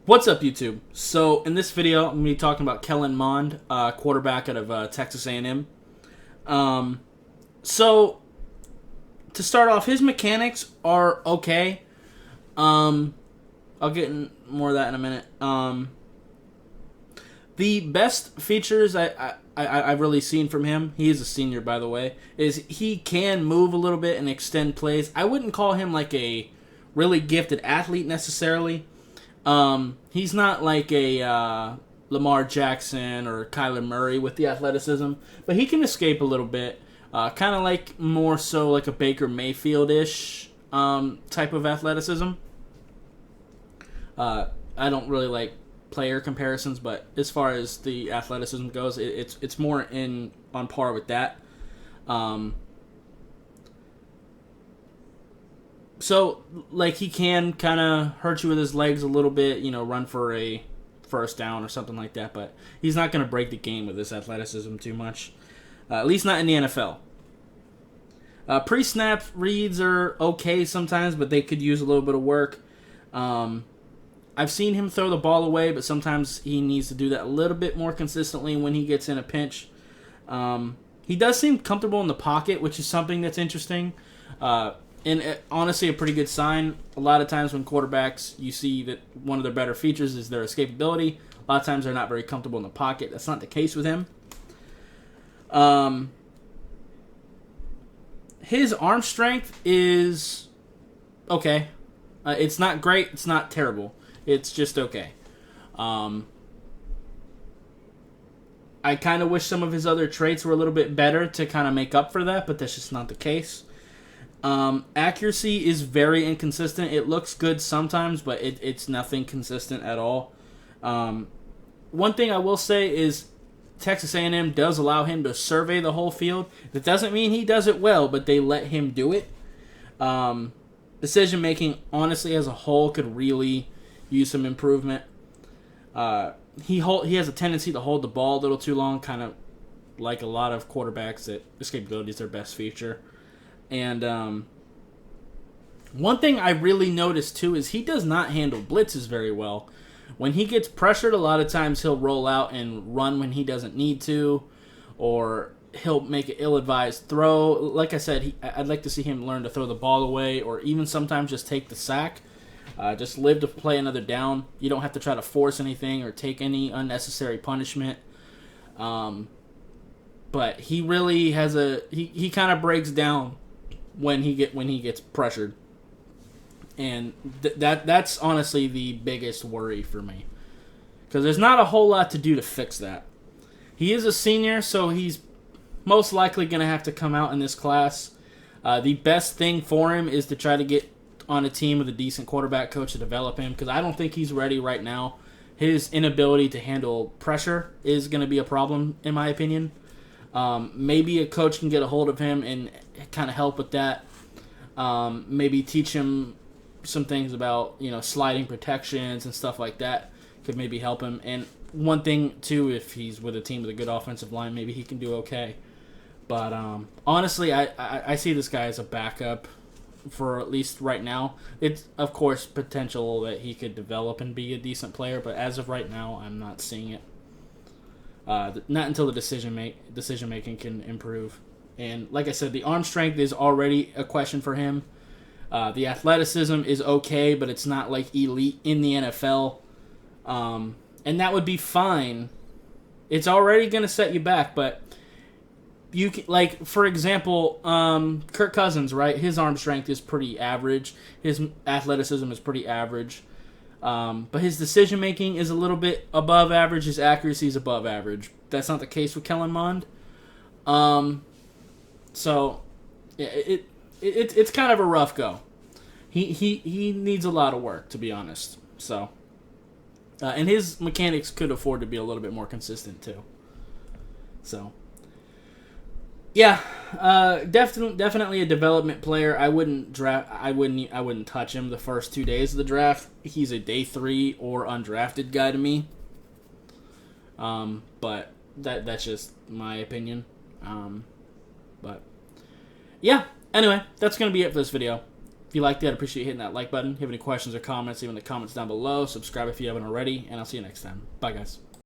What's up, YouTube? So in this video, I'm going to be talking about Kellen Mond, quarterback out of Texas A&M. So to start off, his mechanics are okay. I'll get more of that in a minute. The best features I've really seen from him, he is a senior by the way, is he can move a little bit and extend plays. I wouldn't call him like a really gifted athlete necessarily. He's not like a Lamar Jackson or Kyler Murray with the athleticism, but he can escape a little bit. Kind of like more so like a Baker Mayfield-ish type of athleticism. I don't really like player comparisons, but as far as the athleticism goes, it's more on par with that. So, like, he can kind of hurt you with his legs a little bit, run for a first down or something like that, but he's not going to break the game with his athleticism too much, at least not in the NFL. Pre-snap reads are okay sometimes, but they could use a little bit of work. I've seen him throw the ball away, but sometimes he needs to do that a little bit more consistently when he gets in a pinch. He does seem comfortable in the pocket, which is something that's interesting. And honestly, a pretty good sign. A lot of times when quarterbacks, you see that one of their better features is their escapability. A lot of times they're not very comfortable in the pocket. That's not the case with him. His arm strength is okay. It's not great. It's not terrible. It's just okay. I kind of wish some of his other traits were a little bit better to kind of make up for that, but that's just not the case. Accuracy is very inconsistent. It looks good sometimes, but it's nothing consistent at all. One thing I will say is Texas A&M does allow him to survey the whole field. That doesn't mean he does it well, but they let him do it. Decision making, honestly, as a whole, could really use some improvement. He has a tendency to hold the ball a little too long, kind of like a lot of quarterbacks that escapability is their best feature. And one thing I really noticed, too, is he does not handle blitzes very well. When he gets pressured, a lot of times he'll roll out and run when he doesn't need to, or he'll make an ill-advised throw. Like I said, I'd like to see him learn to throw the ball away, or even sometimes just take the sack. Just live to play another down. You don't have to try to force anything or take any unnecessary punishment. But he really has he kind of breaks down when he gets pressured, and that's honestly the biggest worry for me, because there's not a whole lot to do to fix that. He is a senior, so he's most likely going to have to come out in this class. The best thing for him is to try to get on a team with a decent quarterback coach to develop him, because I don't think he's ready right now. His inability to handle pressure is going to be a problem, in my opinion. Maybe a coach can get a hold of him and kind of help with that. Maybe teach him some things about, sliding protections and stuff like that. Could maybe help him. And one thing, too, if he's with a team with a good offensive line, maybe he can do okay. But honestly, I see this guy as a backup for at least right now. It's, of course, potential that he could develop and be a decent player, but as of right now, I'm not seeing it. Not until the decision making can improve. And like I said, the arm strength is already a question for him. The athleticism is okay, but it's not like elite in the NFL. And that would be fine. It's already going to set you back, but you can, like, for example, Kirk Cousins, right? His arm strength is pretty average. His athleticism is pretty average. But his decision making is a little bit above average. His accuracy is above average. That's not the case with Kellen Mond. So yeah, it's kind of a rough go. He needs a lot of work, to be honest. So and his mechanics could afford to be a little bit more consistent too. So yeah, definitely a development player. I wouldn't touch him the first 2 days of the draft. He's a day 3 or undrafted guy to me. But that's just my opinion. But yeah, anyway, that's gonna be it for this video. If you liked it, I'd appreciate hitting that like button. If you have any questions or comments, leave in the comments down below. Subscribe if you haven't already, and I'll see you next time. Bye, guys.